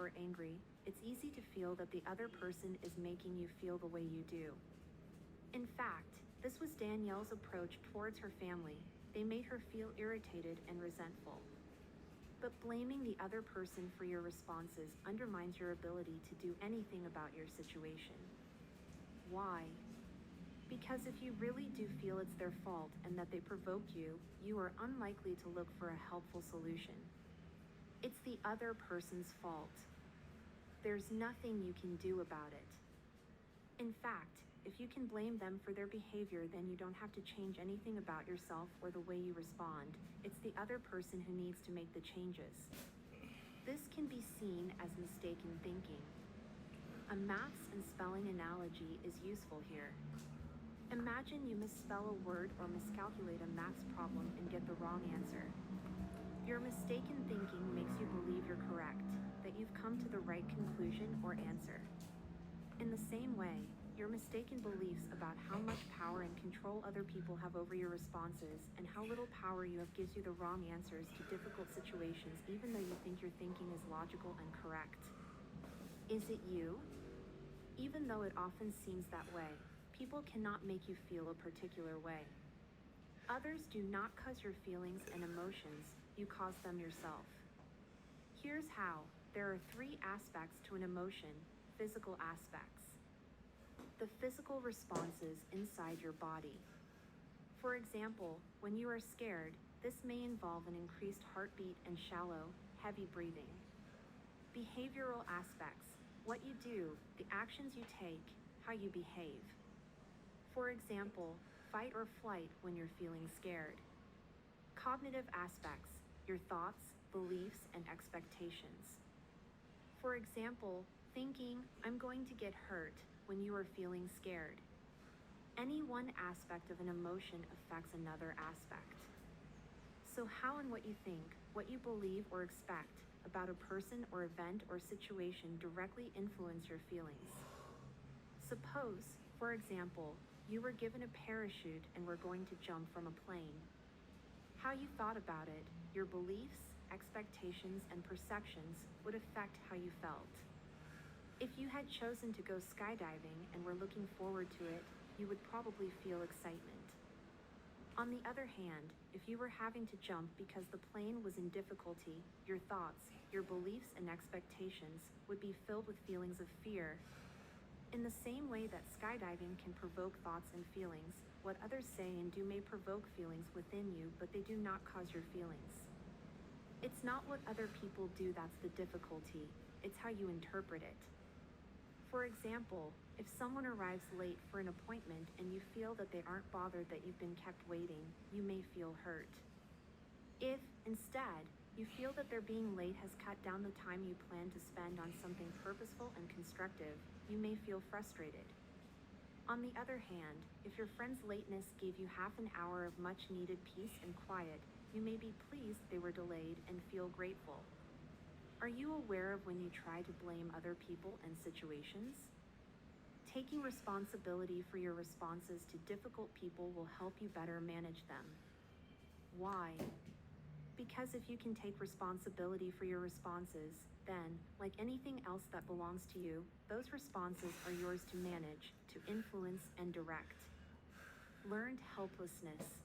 or angry, it's easy to feel that the other person is making you feel the way you do. In fact, this was Danielle's approach towards her family. They made her feel irritated and resentful. But blaming the other person for your responses undermines your ability to do anything about your situation. Why? Because if you really do feel it's their fault and that they provoked you, you are unlikely to look for a helpful solution. It's the other person's fault. There's nothing you can do about it. In fact, if you can blame them for their behavior, then you don't have to change anything about yourself or the way you respond. It's the other person who needs to make the changes. This can be seen as mistaken thinking. A maths and spelling analogy is useful here. Imagine you misspell a word or miscalculate a maths problem and get the wrong answer. Your mistaken thinking makes you believe you're correct, that you've come to the right conclusion or answer. In the same way, your mistaken beliefs about how much power and control other people have over your responses and how little power you have gives you the wrong answers to difficult situations, even though you think your thinking is logical and correct. Is it you? Even though it often seems that way, people cannot make you feel a particular way. Others do not cause your feelings and emotions, you cause them yourself. Here's how. There are 3 aspects to an emotion, physical aspects. The physical responses inside your body. For example, when you are scared, this may involve an increased heartbeat and shallow, heavy breathing. Behavioral aspects. What you do, the actions you take, how you behave. For example, fight or flight when you're feeling scared. Cognitive aspects, your thoughts, beliefs, and expectations. For example, thinking, I'm going to get hurt when you are feeling scared. Any one aspect of an emotion affects another aspect. So how and what you think, what you believe or expect about a person or event or situation directly influence your feelings. Suppose, for example, you were given a parachute and were going to jump from a plane. How you thought about it, your beliefs, expectations, and perceptions would affect how you felt. If you had chosen to go skydiving and were looking forward to it, you would probably feel excitement. On the other hand, if you were having to jump because the plane was in difficulty, your thoughts, your beliefs, and expectations would be filled with feelings of fear. In the same way that skydiving can provoke thoughts and feelings, what others say and do may provoke feelings within you, but they do not cause your feelings. It's not what other people do that's the difficulty, it's how you interpret it. For example, if someone arrives late for an appointment and you feel that they aren't bothered that you've been kept waiting, you may feel hurt. If, instead, you feel that their being late has cut down the time you plan to spend on something purposeful and constructive, you may feel frustrated. On the other hand, if your friend's lateness gave you half an hour of much-needed peace and quiet, you may be pleased they were delayed and feel grateful. Are you aware of when you try to blame other people and situations? Taking responsibility for your responses to difficult people will help you better manage them. Why? Because if you can take responsibility for your responses, then, like anything else that belongs to you, those responses are yours to manage, to influence, and direct. Learned helplessness.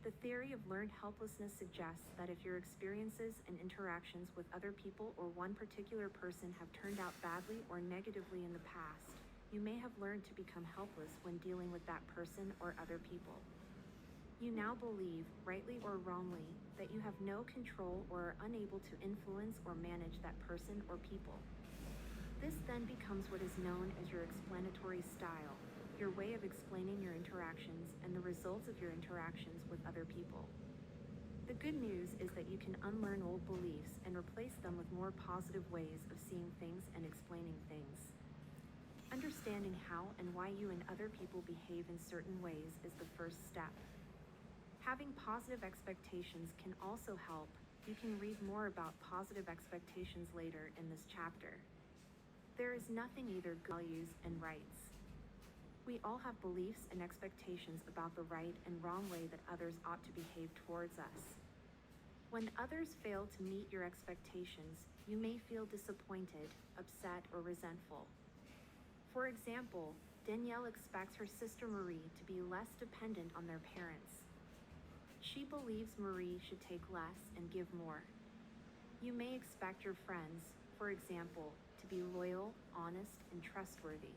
The theory of learned helplessness suggests that if your experiences and interactions with other people or one particular person have turned out badly or negatively in the past, you may have learned to become helpless when dealing with that person or other people. You now believe, rightly or wrongly, that you have no control or are unable to influence or manage that person or people. This then becomes what is known as your explanatory style, your way of explaining your interactions and the results of your interactions with other people. The good news is that you can unlearn old beliefs and replace them with more positive ways of seeing things and explaining things. Understanding how and why you and other people behave in certain ways is the first step. Having positive expectations can also help. You can read more about positive expectations later in this chapter. There is nothing either values and rights. We all have beliefs and expectations about the right and wrong way that others ought to behave towards us. When others fail to meet your expectations, you may feel disappointed, upset, or resentful. For example, Danielle expects her sister Marie to be less dependent on their parents. She believes Marie should take less and give more. You may expect your friends, for example, to be loyal, honest, and trustworthy.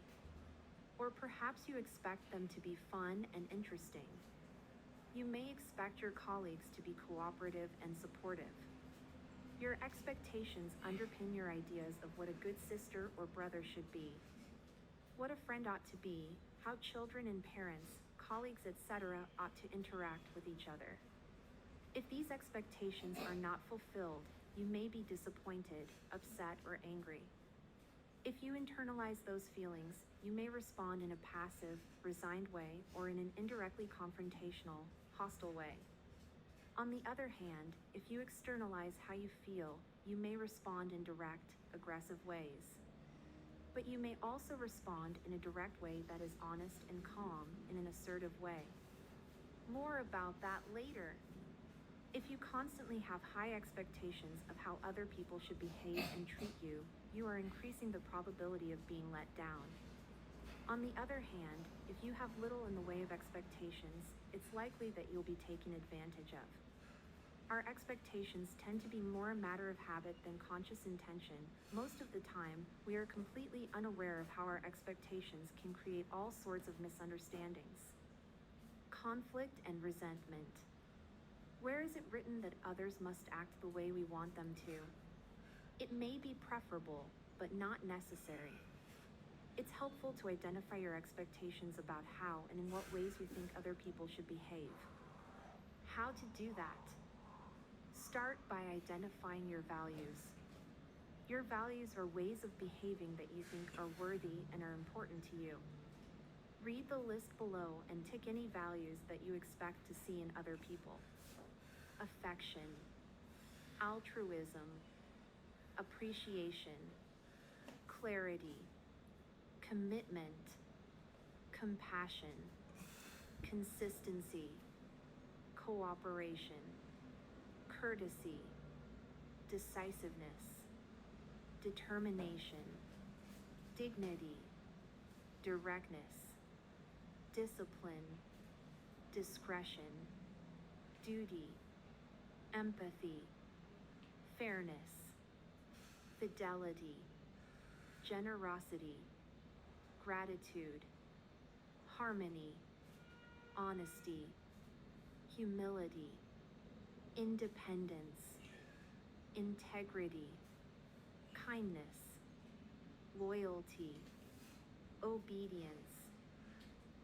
Or perhaps you expect them to be fun and interesting. You may expect your colleagues to be cooperative and supportive. Your expectations underpin your ideas of what a good sister or brother should be, what a friend ought to be, how children and parents, colleagues, etc. ought to interact with each other. If these expectations are not fulfilled, you may be disappointed, upset, or angry. If you internalize those feelings, you may respond in a passive, resigned way or in an indirectly confrontational, hostile way. On the other hand, if you externalize how you feel, you may respond in direct, aggressive ways. But you may also respond in a direct way that is honest and calm in an assertive way. More about that later. If you constantly have high expectations of how other people should behave and treat you, you are increasing the probability of being let down. On the other hand, if you have little in the way of expectations, it's likely that you'll be taken advantage of. Our expectations tend to be more a matter of habit than conscious intention. Most of the time, we are completely unaware of how our expectations can create all sorts of misunderstandings. Conflict and resentment. Where is it written that others must act the way we want them to? It may be preferable, but not necessary. It's helpful to identify your expectations about how and in what ways you think other people should behave. How to do that? Start by identifying your values. Your values are ways of behaving that you think are worthy and are important to you. Read the list below and tick any values that you expect to see in other people. Affection, altruism, appreciation, clarity, commitment, compassion, consistency, cooperation, courtesy, decisiveness, determination, dignity, directness, discipline, discretion, duty, empathy, fairness, fidelity, generosity, gratitude, harmony, honesty, humility, independence, integrity, kindness, loyalty, obedience,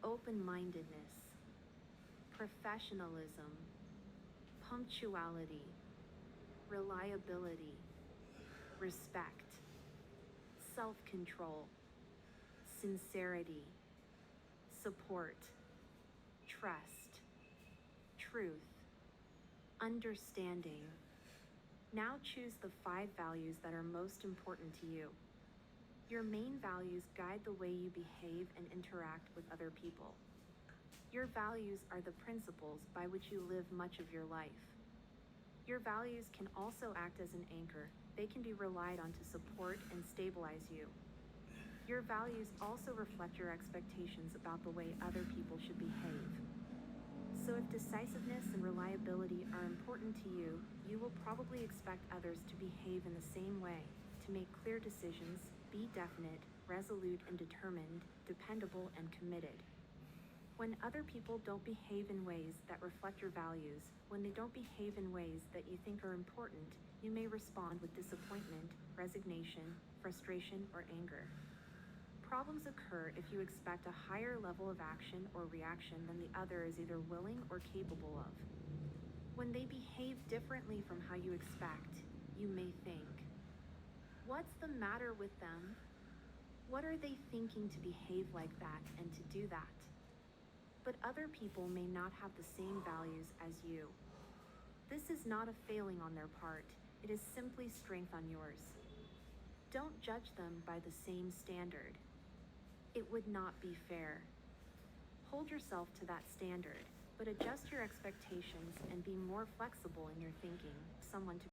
open-mindedness, professionalism, punctuality, reliability, respect, self-control, sincerity, support, trust, truth, understanding. Now choose the 5 values that are most important to you. Your main values guide the way you behave and interact with other people. Your values are the principles by which you live much of your life. Your values can also act as an anchor. They can be relied on to support and stabilize you. Your values also reflect your expectations about the way other people should behave. So if decisiveness and reliability are important to you, you will probably expect others to behave in the same way, to make clear decisions, be definite, resolute and determined, dependable and committed. When other people don't behave in ways that reflect your values, when they don't behave in ways that you think are important, you may respond with disappointment, resignation, frustration, or anger. Problems occur if you expect a higher level of action or reaction than the other is either willing or capable of. When they behave differently from how you expect, you may think, "What's the matter with them? What are they thinking to behave like that and to do that?" But other people may not have the same values as you. This is not a failing on their part, it is simply strength on yours. Don't judge them by the same standard. It would not be fair. Hold yourself to that standard, but adjust your expectations and be more flexible in your thinking, someone to